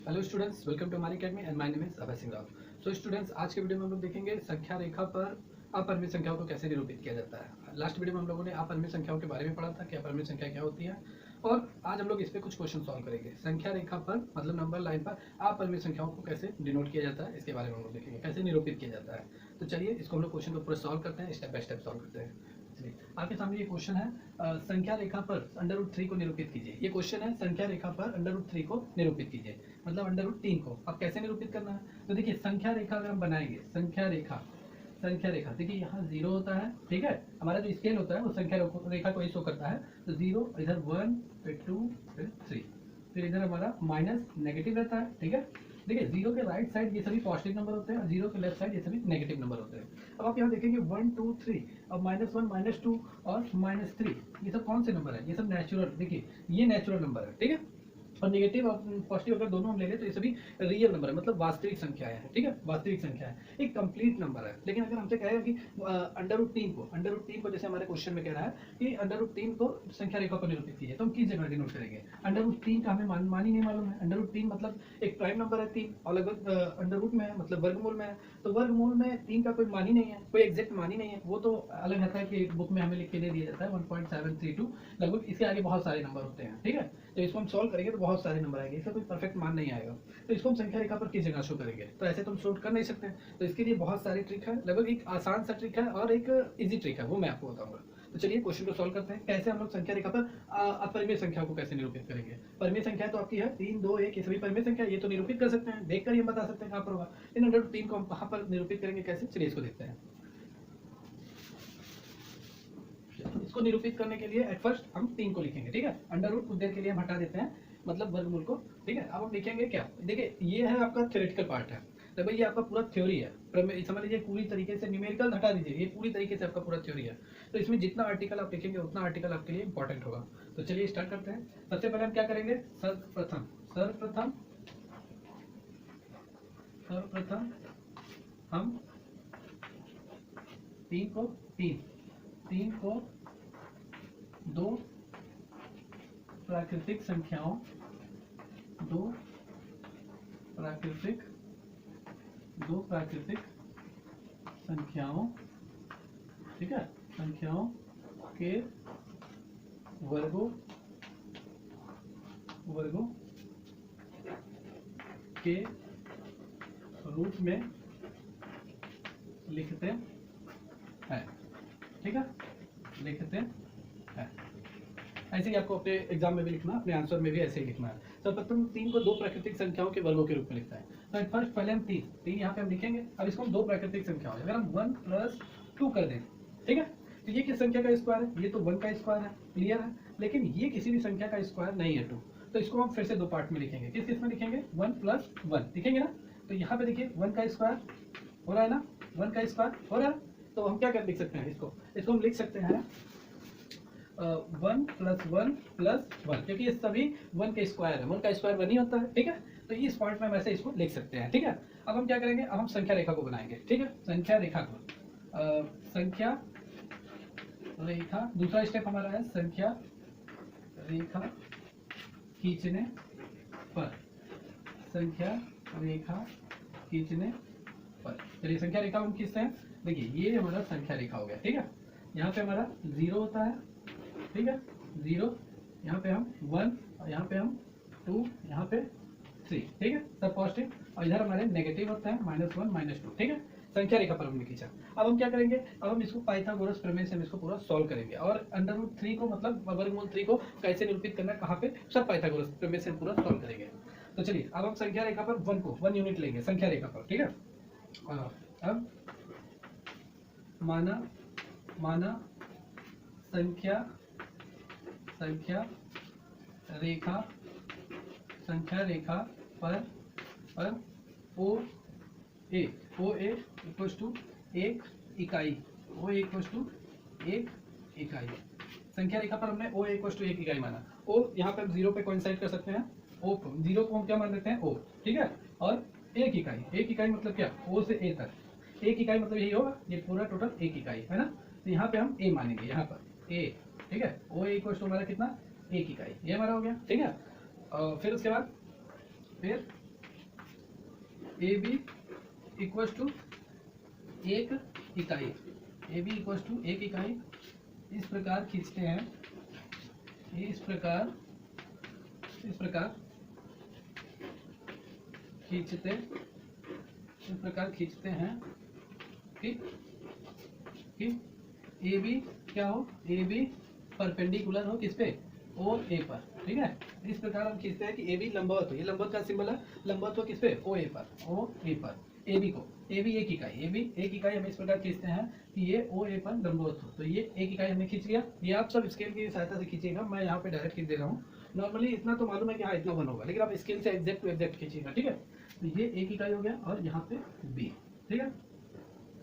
Hello students, welcome to हमारी academy and my name is Abhay Singh Rao. So students, आज के video में हम लोग देखेंगे संख्या रेखा पर अपरिमित संख्याओं को कैसे निरूपित किया जाता है। लास्ट वीडियो में हम लोगों ने अपरिमित संख्याओं के बारे में पढ़ा था कि अपरिमित संख्या क्या होती है, और आज हम लोग इस पे कुछ क्वेश्चन सॉल्व करेंगे। संख्या रेखा पर मतलब नंबर लाइन पर अपरिमित संख्याओं को कैसे डिनोट किया जाता है, इसके बारे में हम लोग देखेंगे, कैसे निरूपित किया जाता है। तो चलिए इसको हम लोग क्वेश्चन को पूरा सॉल्व करते हैं, स्टेप बाय स्टेप सॉल्व करते हैं। चलिए, आपके सामने ये क्वेश्चन है, संख्या रेखा पर √3 को निरूपित कीजिए। ये क्वेश्चन है, संख्या रेखा पर √3 को निरूपित कीजिए, मतलब √3 को अब कैसे निरूपित करना है। तो देखिए, संख्या रेखा अगर हम बनाएंगे, संख्या रेखा देखिए यहाँ 0 होता है, ठीक है। हमारा जो स्केल होता है वो संख्या रेखा को ही शो करता है। तो 0, इधर 1, फिर 2, फिर 3, फिर इधर हमारा माइनस नेगेटिव रहता है, ठीक है। देखिए, 0 के राइट साइड ये सभी पॉजिटिव नंबर होते हैं और 0 के लेफ्ट साइड ये सभी नेगेटिव नंबर होते हैं। अब आप यहाँ देखेंगे 1, 2, 3, अब -1, -2 और -3, ये सब कौन से नंबर है? ये सब नेचुरल, देखिए ये नेचुरल नंबर है, ठीक है। और नेगेटिव और पॉजिटिव अगर दोनों हम ले लें तो ये सभी रियल नंबर है, मतलब वास्तविक संख्याएं हैं, ठीक है। वास्तविक संख्या है, एक कंप्लीट नंबर है। लेकिन अगर हमसे कहेगा कि √3 को जैसे हमारे क्वेश्चन में कह रहा है कि √3 को संख्या रेखा पर निरूपित कीजिए, तो हम किस जगह डिनोट करेंगे? √3 का हमें मान ही नहीं मालूम है। √3 मतलब एक प्राइम नंबर है 3, और लगभग अंडर रूट में है, मतलब वर्गमूल में है। तो वर्गमूल में 3 का कोई मान ही नहीं है, कोई एग्जैक्ट मान ही नहीं है। वो तो अलग रहता है कि बुक में हमें लिख के दे दिया जाता है 1.732, लगभग इसके आगे बहुत सारे नंबर होते हैं, ठीक है। तो इसको हम सॉल्व करेंगे तो बहुत सारे नंबर आएंगे, इसका कोई परफेक्ट मान नहीं आएगा। तो इसको हम संख्या रेखा पर किस जगह शो करेंगे? तो ऐसे तो हम शो कर नहीं सकते। तो इसके लिए बहुत सारी ट्रिक है, लगभग एक आसान सा ट्रिक है और एक इजी ट्रिक है, वो मैं आपको बताऊंगा। तो चलिए क्वेश्चन को सॉल्व करते हैं, कैसे हम लोग संख्या रेखा पर अपरिमेय संख्या को कैसे निरूपित करेंगे। परिमेय संख्या तो आपकी है 3, 2, 1, ये सभी परिमेय संख्या, ये तो निरूपित कर सकते हैं, देखकर ही हम बता सकते हैं कहाँ पर होगा। इन √3 को हम कहाँ पर निरूपित करेंगे, कैसे? चलिए इसको देखते हैं। इसको निरूपित करने के लिए एट फर्स्ट हम 3 को लिखेंगे, ठीक है। अंडर रूट कुछ देर के लिए हम हटा देते हैं, मतलब वर्गमूल को, ठीक है। अब हम लिखेंगे क्या? देखिए, ये है आपका थ्योरेटिकल पार्ट है, तो भाई ये आपका पूरा थ्योरी है। समझ लीजिए पूरी तरीके से न्यूमेरिकल हटा दीजिए, ये पूरी तरीके से आपका पूरा थ्योरी है। तो इसमें जितना आर्टिकल आप लिखेंगे उतना आर्टिकल आपके लिए इंपॉर्टेंट होगा। तो चलिए स्टार्ट करते हैं। सबसे पहले हम क्या करेंगे? सर्वप्रथम हम 3 को दो प्राकृतिक संख्याओं ठीक है, संख्याओं के वर्गों के रूप में लिखते हैं, ठीक है, लिखते हैं। ऐसे ही आपको अपने एग्जाम में भी लिखना, अपने आंसर में भी ऐसे ही लिखना है। सर्वप्रथम 3 को दो प्राकृतिक संख्याओं के वर्गों के रूप में लिखता है। तो फर्स्ट पहले हम 3 यहाँ पे हम लिखेंगे। अब इसको हम दो प्राकृतिक संख्याओं, अगर हम 1 + 2 कर दें, ठीक है, तो ये किस संख्या का स्क्वायर है? ये तो 1 का स्क्वायर है, क्लियर है। लेकिन ये किसी भी संख्या का स्क्वायर नहीं है 2, तो इसको हम फिर से दो पार्ट में लिखेंगे। किस किस में लिखेंगे? 1 + 1 लिखेंगे ना। तो यहाँ पे देखिए 1 का स्क्वायर हो रहा है ना, 1 का स्क्वायर हो रहा है। तो हम क्या कर लिख सकते हैं? इसको हम लिख सकते हैं 1 + 1 + 1, क्योंकि ये सभी 1 के स्क्वायर है, 1 का स्क्वायर 1 ही होता है, ठीक है। तो इस पॉइंट में हम ऐसे इसको लिख सकते हैं, ठीक है। अब हम क्या करेंगे? अब हम संख्या रेखा को बनाएंगे, ठीक है। संख्या रेखा दूसरा स्टेप हमारा है संख्या रेखा खींचने पर। चलिए संख्या रेखा हम खींचते हैं। देखिए ये हमारा संख्या रेखा हो गया, ठीक है। यहाँ पे हमारा 0 होता है, ठीक है, 0, यहाँ पे हम 1, और यहाँ पे हम 2, यहाँ पे 3, ठीक है, सब पॉजिटिव। और इधर हमारे नेगेटिव होता है -1, -2, ठीक है। संख्या रेखा पर हमने खींचा। अब हम क्या करेंगे? अब हम इसको पाइथागोरस प्रमेय से हम इसको पूरा सॉल्व करेंगे, और √3 को मतलब वर्गमूल 3 को कैसे निरूपित करना है, कहाँ पे, सब पाइथागोरस प्रमेय से पूरा सॉल्व करेंगे। तो चलिए अब हम संख्या रेखा पर 1 यूनिट लेंगे संख्या रेखा पर, ठीक है। अब माना संख्या रेखा पर OA इक्वल्स टू 1 इकाई। संख्या रेखा पर हमने OA इक्वल्स टू 1 इकाई माना। O यहाँ पे हम 0 पे कोइंसाइड कर सकते हैं, O को 0 को हम क्या मान लेते हैं? O, ठीक है। और 1 इकाई मतलब क्या? O से A तक 1 इकाई मतलब यही होगा, ये पूरा टोटल 1 इकाई है ना। तो यहाँ पे हम A मानेंगे, यहाँ पर A, ठीक है। OA इक्वल्स टू हमारा कितना? 1 इकाई, ये हमारा हो गया, ठीक है। फिर उसके बाद फिर ए बी इक्वल टू एक इकाई, ए बी इक्वल टू एक इकाई इस प्रकार खींचते हैं, इस प्रकार खींचते हैं कि ए बी क्या हो, ए बी परपेंडिकुलर हो किस पे, ओ ए पर। ठीक है, इस प्रकार हम खींचते हैं कि ए बी लंबवत हो, ये लंबवत का सिंबल है, लंबवत हो किस पे, ओ ए पर, ओ ए पर। ए बी को, ए बी एक इकाई, ए बी एक इकाई हम इस प्रकार खींचते हैं कि ये ओ ए पर लंबवत हो। तो ये एक इकाई हमने खींच लिया। ये आप सब स्केल की सहायता से खींचिएगा, मैं यहाँ पे डायरेक्ट खींच दे रहा हूँ। नॉर्मली इतना तो मालूम है कि हाँ इतना वन होगा, लेकिन आप स्केल से एग्जैक्ट टू एग्जैक्ट खींचिएगा। ठीक है, तो ये एक इकाई हो गया और यहाँ पे बी। ठीक है,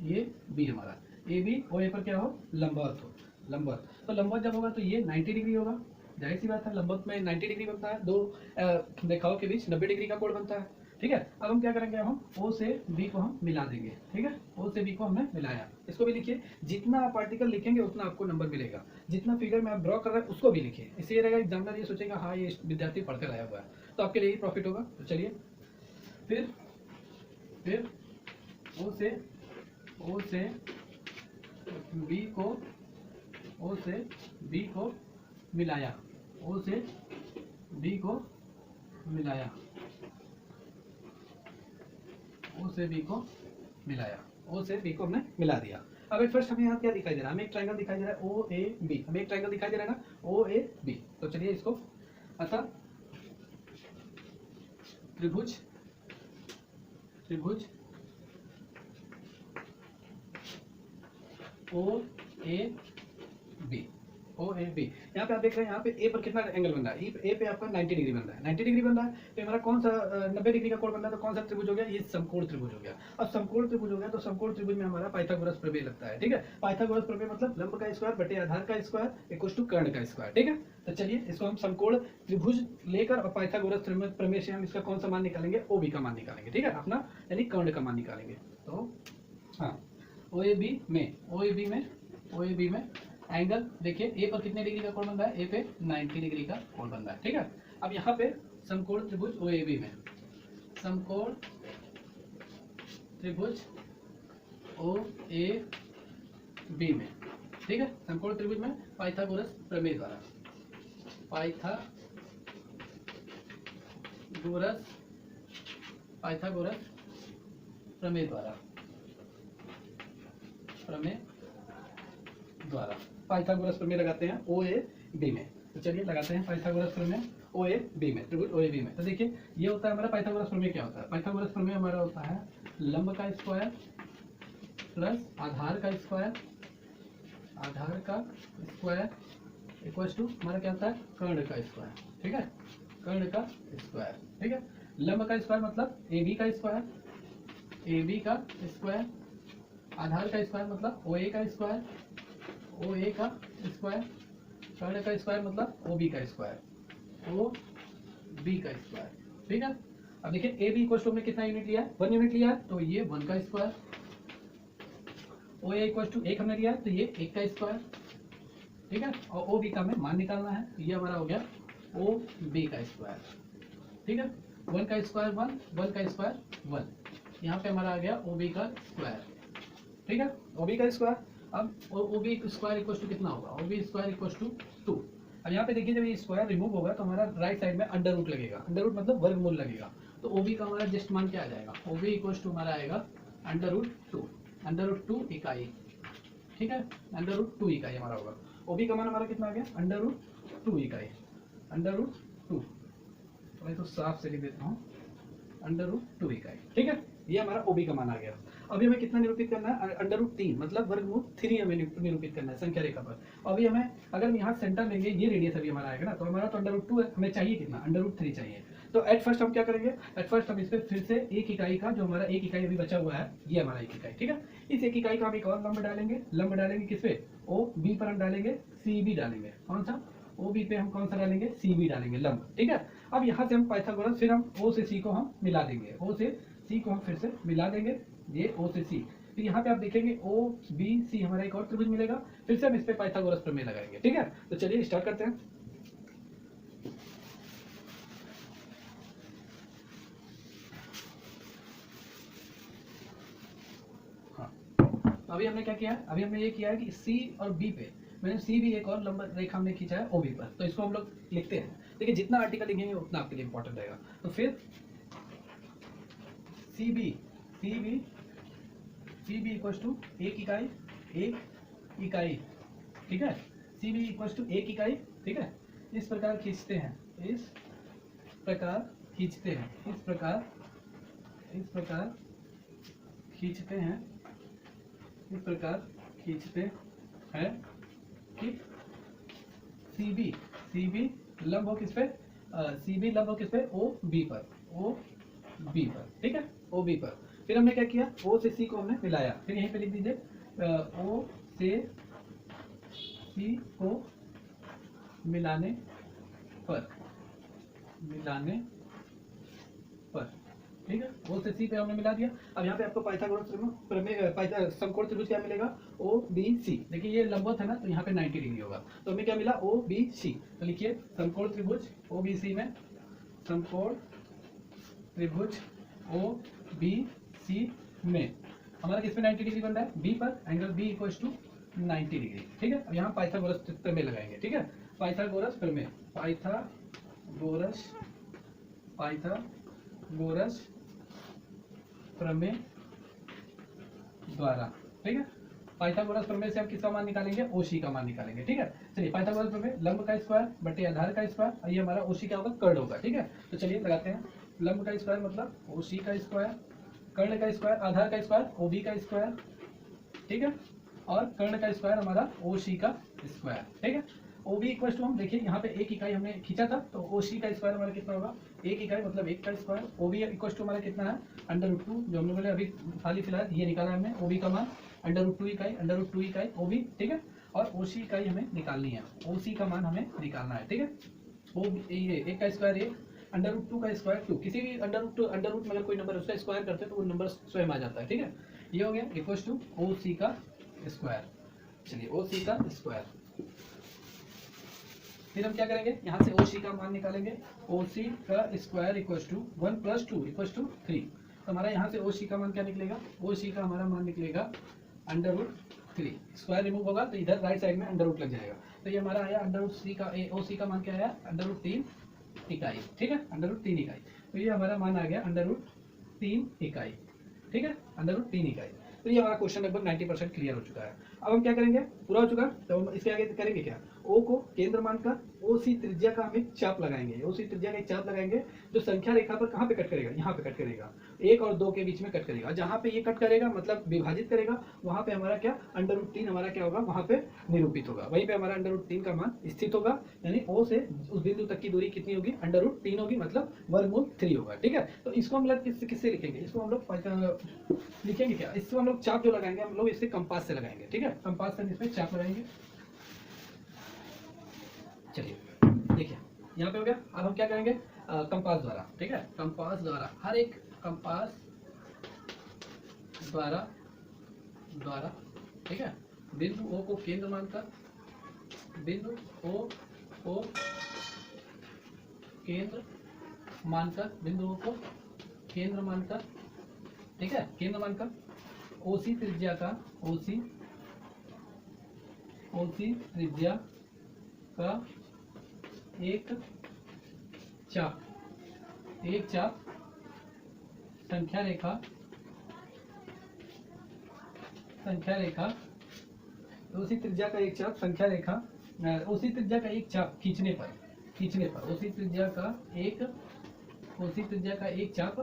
ये बी हमारा, ए बी ओ ए पर क्या हो, लंबवत हो, लंबवत। तो लंबवत जब होगा तो ये 90 डिग्री होगा, जाहिर सी बात है, लंबवत में 90 डिग्री बनता है, दो रेखाओं के बीच 90 डिग्री का कोण बनता है। ठीक है, अब हम क्या करेंगे, हम ओ से बी को हम मिला देंगे। ठीक है, ओ से बी को हमने मिलाया, इसको भी लिखिए, जितना आप आर्टिकल लिखेंगे उतना आपको नंबर मिलेगा, जितना फिगर में आप ड्रॉ कर रहे हैं उसको भी लिखिए। इससे ये रहेगा एग्जामिनर ये सोचेगा हाँ ये विद्यार्थी पढ़कर आया हुआ है, तो आपके लिए ही प्रॉफिट होगा। तो चलिए फिर ओ से बी को मिलाया, ओ से बी को मिलाया, ओ से बी को मिलाया, ओ से बी को हमने मिला दिया। अब फर्स्ट हमें यहाँ क्या दिखाई दे रहा है, हमें एक ट्रायंगल दिखाई दे रहा है ओ ए बी, हमें एक ट्रायंगल दिखाई दे रहा है ना ओ ए बी। तो चलिए इसको, अतः त्रिभुज ओ A B, O A B. यहाँ पे आप देख रहे हैं, यहाँ पे ए पर कितना एंगल बन रहा है, ए पे आपका 90 डिग्री बन रहा है, 90 डिग्री बन रहा है। तो हमारा कौन सा 90 डिग्री का कोण बन रहा है, तो कौन सा त्रिभुज हो गया, ये समकोण त्रिभुज हो गया। अब समकोण त्रिभुज हो गया तो समकोण त्रिभुज में हमारा पाइथागोरस प्रमेय लगता है। ठीक है, पाइथागोरस प्रमेय मतलब लंब का स्क्वायर बटे आधार का स्क्वायर इक्वल टू कर्ण का स्क्वायर। ठीक है, तो चलिए इसको हम समकोण त्रिभुज लेकर और पाइथागोरस प्रमेय से हम इसका कौन सा मान निकालेंगे, ओ बी का मान निकालेंगे। ठीक है, अपना यानी कर्ण का मान निकालेंगे। तो हाँ, ओ ए बी में एंगल देखिए, ए पर कितने डिग्री का कोण बन रहा है, ए पे 90 डिग्री का कोण बन रहा है। ठीक है, अब यहाँ पे समकोण त्रिभुज ओ ए बी में, समकोण त्रिभुज ओ ए बी में, ठीक है, समकोण त्रिभुज में पाइथागोरस प्रमेय द्वारा, पाइथागोरस प्रमेय द्वारा पाइथागोरस प्रमेय लगाते हैं ओ ए बी में। तो चलिए लगाते हैं पाइथागोरस प्रमेय ओ ए बी में, त्रिभुज ओ ए बी में। तो देखिए ये होता है हमारा पाइथागोरस प्रमेय। क्या होता है पाइथागोरस प्रमेय, हमारा होता है लंब का स्क्वायर प्लस आधार का स्क्वायर इक्वल्स टू हमारा क्या होता है, कर्ण का स्क्वायर। ठीक है, कर्ण का स्क्वायर। ठीक है, लंब का स्क्वायर मतलब ए बी का स्क्वायर, आधार का स्क्वायर मतलब ओ ए का स्क्वायर, कर्ण का स्क्वायर मतलब ओ बी का स्क्वायर। ठीक है, अब देखिए ए बी इक्वल टू हमने कितना यूनिट लिया है, 1 यूनिट लिया है, तो ये 1 का square. O A equal to 1 हमने लिया है, तो ये 1 का स्क्वायर। ठीक है, और ओ बी का हमें मान निकालना है, तो ये हमारा हो गया ओ बी का स्क्वायर। ठीक है, 1 का स्क्वायर 1, 1 का स्क्वायर 1, यहाँ पे हमारा आ गया ओ बी का स्क्वायर। ठीक है, ओ बी का स्क्वायर। अब O B square equal to कितना होगा, O B square equal to 2। अब यहाँ पे देखिए जब ये स्क्वायर रिमूव होगा तो हमारा राइट साइड में अंडर रूट लगेगा, अंडर रूट मतलब वर्गमूल लगेगा। तो ओ बी का हमारा जस्ट मान क्या आ जाएगा, ओ बी इक्वल टू हमारा आएगा अंडर रूट 2 इकाई। ठीक है, अंडर रूट 2 इकाई हमारा होगा। ओ बी का मान हमारा कितना आ गया, अंडर रूट 2 इकाई, अंडर रूट 2। तो मैं तो साफ से लिख देता हूँ, अंडर रूट 2 इकाई। ठीक है, ये हमारा ओ बी का मान आ गया। अभी हमें कितना निरूपित करना है, अंडर रूट 3 मतलब वर्गमूल 3 हमें निरूपित करना है संख्या रेखा पर। अभी हमें अगर हम यहाँ सेंटर लेंगे, ये रेडियस अभी हमारा आएगा ना, तो हमारा तो अंडर रूट 2 है, हमें चाहिए कितना, अंडर रूट 3 चाहिए। तो एट फर्स्ट हम क्या करेंगे, एट फर्स्ट हम इस पर फिर से एक इकाई का, जो हमारा एक इकाई अभी बचा हुआ है, ये हमारा एक इकाई। ठीक है, इस एक इकाई का हम एक और लंब डालेंगे किस पे, ओ बी पर हम डालेंगे सी बी डालेंगे। कौन सा, ओ बी पे हम कौन सा डालेंगे, सी बी डालेंगे लंब। ठीक है, अब यहाँ से हम पाइथागोरस, फिर हम ओ से सी को हम मिला देंगे, ओ से सी को हम फिर से मिला देंगे, ये ओ से सी। फिर यहाँ पे आप देखेंगे ओ बी सी हमारा एक और त्रिभुज मिलेगा, फिर से हम इस पे पाइथागोरस प्रमेय लगाएंगे। ठीक है, तो चलिए स्टार्ट करते हैं। अभी हमने क्या किया है, अभी हमने ये किया है कि सी और बी पे मैंने सी भी एक और लंबा रेखा हमने खींचा है ओ बी पर, तो इसको हम लोग लिखते हैं। देखिए जितना आर्टिकल लिखेंगे उतना आपके लिए इंपॉर्टेंट रहेगा। तो फिर सी बी इक्वल टू एक इकाई, ठीक है। सी बी इक्वल टू एक इकाई, ठीक है। इस प्रकार खींचते हैं, इस प्रकार खींचते हैं कि सी बी लंब हो किस पे, ओ बी पर, ठीक है, ओ बी पर। फिर हमने क्या किया, ओ से सी को हमने मिलाया। फिर यहीं पे लिख दीजिए ओ से सी को मिलाने पर, ठीक है। ओ से सी पे हमने मिला दिया। अब यहाँ पे आपको पाइथागोरस प्रमेय समकोण त्रिभुज क्या मिलेगा, ओ बी सी। देखिए ये लंबवत है ना, तो यहाँ पे 90 डिग्री होगा। तो हमें क्या मिला, ओ बी सी। तो लिखिए समकोण त्रिभुज ओ बी सी में, समकोण त्रिभुज ओ बी सी में हमारा किस पे 90 डिग्री बन रहा है, बी पर। Angle B equal to 90 degree, ठीक है। अब यहाँ पाइथागोरस प्रमेय लगाएंगे, ठीक है। पाइथागोरस प्रमेय, पाइथागोरस प्रमेय द्वारा, ठीक है। पाइथागोरस प्रमेय से आप किसका मान निकालेंगे, ओसी का मान निकालेंगे, ठीक है। चलिए पाइथागोरस प्रमेय, लंब का स्क्वायर बटे आधार का स्क्वायर, और ये हमारा ओसी क्या होगा, कर्ण होगा, ठीक है। तो चलिए लगाते हैं। लंब का स्क्वायर मतलब ओसी का स्क्वायर, कर्ण का स्क्वायर आधार का स्क्वायर ओबी का स्क्वायर, ठीक है। और कर्ण का स्क्वायर हमारा ओसी का स्क्वायर, ठीक है। ओबी इक्वल टू, हम देखिए यहाँ पे एक इकाई हमने खींचा था, तो ओसी का स्क्वायर हमारा कितना होगा, एक इकाई मतलब एक का स्क्वायर। ओबी इक्वल टू हमारा कितना है, √2, जो हम लोगों ने अभी खाली फिलहाल ये निकाला हमने, ओबी का मान √2 इकाई ओबी, ठीक है। और ओसी इकाई हमें निकालनी है, ओसी का मान हमें निकालना है, ठीक है। ये एक का स्क्वायर एक, √2 का स्क्वायर 2, किसी भी अंडर रूट में अगर कोई नंबर उसका स्क्वायर करते हैं तो वो नंबर स्वयं आ जाता है, ठीक है। ये हो गया इक्वल टू ओसी का स्क्वायर। चलिए ओसी का स्क्वायर, फिर हम क्या करेंगे, यहाँ से ओसी का मान निकालेंगे। ओसी का square equal to 1 + 2 equal to 3। तो हमारा यहाँ से ओसी का मान क्या निकलेगा, ओसी का हमारा मान निकलेगा √3। स्क्वायर रिमूव होगा तो इधर राइट साइड में अंडर लग जाएगा। तो ये हमारा आया √3 का, ओसी का मान क्या आया, √3 इकाई, ठीक है, √3 इकाई। तो ये हमारा मान आ गया √3 इकाई, ठीक है, √3 इकाई। तो ये हमारा क्वेश्चन लगभग 90% क्लियर हो चुका है। अब हम क्या करेंगे, पूरा हो चुका, तो हम इसके आगे करेंगे क्या, ओ को केंद्र मानकर ओसी त्रिज्या का हम एक चाप लगाएंगे। ओसी त्रिज्या का एक चाप लगाएंगे जो संख्या रेखा पर कहाँ पे कट करेगा, यहाँ पे कट करेगा, 1 और 2 के बीच में कट करेगा। जहाँ पे ये कट करेगा मतलब विभाजित करेगा, वहाँ पे हमारा क्या √3 हमारा क्या होगा, वहाँ पे निरूपित होगा। वहीं पे हमारा √3 का मान स्थित होगा। यानी ओ से उस बिंदु तक की दूरी कितनी होगी, √3 होगी, मतलब वर्गमूल 3 होगा, ठीक है। तो इसको हम लोग किससे लिखेंगे, इसको हम लोग लिखेंगे क्या, इसको हम लोग चाप जो लगाएंगे हम लोग इससे कंपास से लगाएंगे, ठीक है। कंपास से इसमें चाप लगाएंगे। चलिए देखिए यहाँ पे हो गया। अब हम क्या करेंगे, कंपास द्वारा, ठीक है, कंपास द्वारा, हर एक कंपास द्वारा, ठीक है, बिंदु ओ को केंद्र मानकर, बिंदु ओ को केंद्र मानकर, ठीक है, केंद्र मानकर ओसी त्रिज्या का, ओसी त्रिज्या का एक चाप संख्या रेखा, उसी त्रिज्या का एक चाप संख्या रेखा, उसी त्रिज्या का एक चाप खींचने पर, उसी त्रिज्या का एक चाप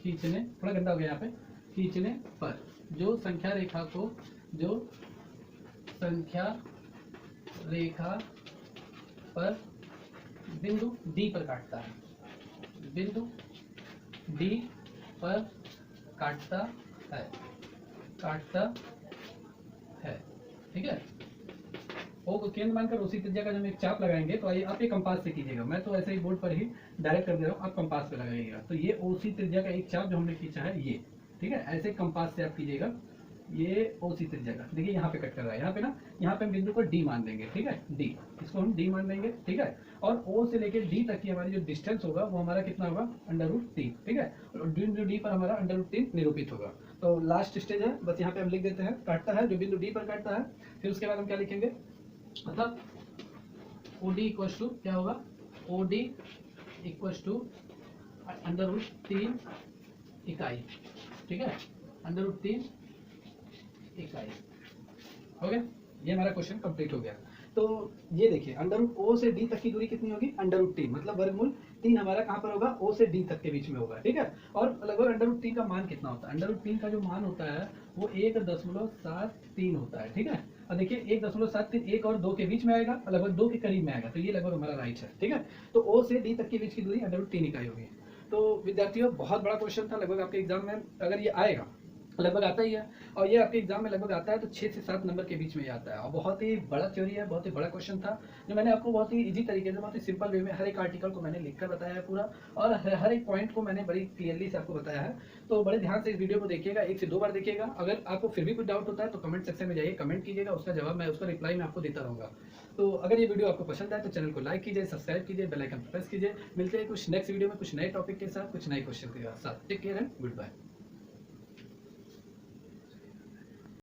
खींचने थोड़ा गंदा हो गया यहाँ पे, खींचने पर जो संख्या रेखा पर बिंदु डी पर काटता है, ठीक है। ओ को केंद्र मानकर उसी त्रिज्या का जब एक चाप लगाएंगे, तो आइए आप ये कंपास से कीजिएगा, मैं तो ऐसे ही बोर्ड पर ही डायरेक्ट कर दे रहा हूँ, आप कंपास पे लगाइएगा। तो ये ओसी त्रिज्या का एक चाप जो हमने खींचा है ये, ठीक है, ऐसे कंपास से आप कीजिएगा, ये ओ सी त्रिज्या, देखिए यहाँ पे कट कर रहा है, यहाँ पे ना, यहाँ पे हम बिंदु को डी मान देंगे, ठीक है, डी, इसको हम डी मान देंगे, ठीक है। और ओ से लेके डी तक की हमारी जो डिस्टेंस होगा वो हमारा कितना होगा, √3, ठीक है। और बिंदु डी पर हमारा √3 निरूपित होगा। तो लास्ट स्टेज है, बस यहाँ पे हम लिख देते हैं, काटता है जो बिंदु डी पर काटता है। फिर उसके बाद हम क्या लिखेंगे, मतलब ओ डी इक्वल टू क्या होगा, ओ डी इक्वल टू √3 इकाई, ठीक है, √3 इकाई। हो गया, ये हमारा क्वेश्चन कंप्लीट हो गया। तो ये देखिए √O से D तक की दूरी कितनी होगी, √3, मतलब वर्गमूल 3 हमारा कहाँ पर होगा, O से D तक के बीच में होगा, ठीक है। और लगभग √3 का मान कितना होता है, √3 का जो मान होता है वो 1.73 होता है, ठीक है। और देखिए 1.73 1 और 2 के बीच में आएगा, लगभग 2 के करीब में आएगा, तो ये लगभग हमारा राइट है, ठीक है। तो O से D तक के बीच की दूरी √3 इकाई होगी। तो विद्यार्थियों बहुत बड़ा क्वेश्चन था, लगभग आपके एग्जाम में अगर ये आएगा, लगभग आता ही है, और ये आपके एग्जाम में लगभग आता है तो 6 से 7 नंबर के बीच में ही आता है। और बहुत ही बड़ा थ्योरी है, बहुत ही बड़ा क्वेश्चन था, जो मैंने आपको बहुत ही इजी तरीके से, बहुत ही सिंपल वे में हर एक आर्टिकल को मैंने लिखकर बताया है पूरा, और हर एक पॉइंट को मैंने बड़ी क्लियरली से आपको बताया है। तो बड़े ध्यान से इस वीडियो को देखिएगा, 1 से 2 बार देखिएगा। अगर आपको फिर भी कुछ डाउट होता है तो कमेंट सेक्शन में जाइए, कमेंट कीजिएगा, उसका जवाब मैं, उसका रिप्लाई मैं आपको देता रहूँगा। तो अगर ये वीडियो आपको पसंद आए तो चैनल को लाइक कीजिए, सब्सक्राइब कीजिए, बेल आइकन प्रेस कीजिए। मिलते हैं कुछ नेक्स्ट वीडियो में कुछ नए टॉपिक के साथ, कुछ नए क्वेश्चन के साथ। Take care and good bye.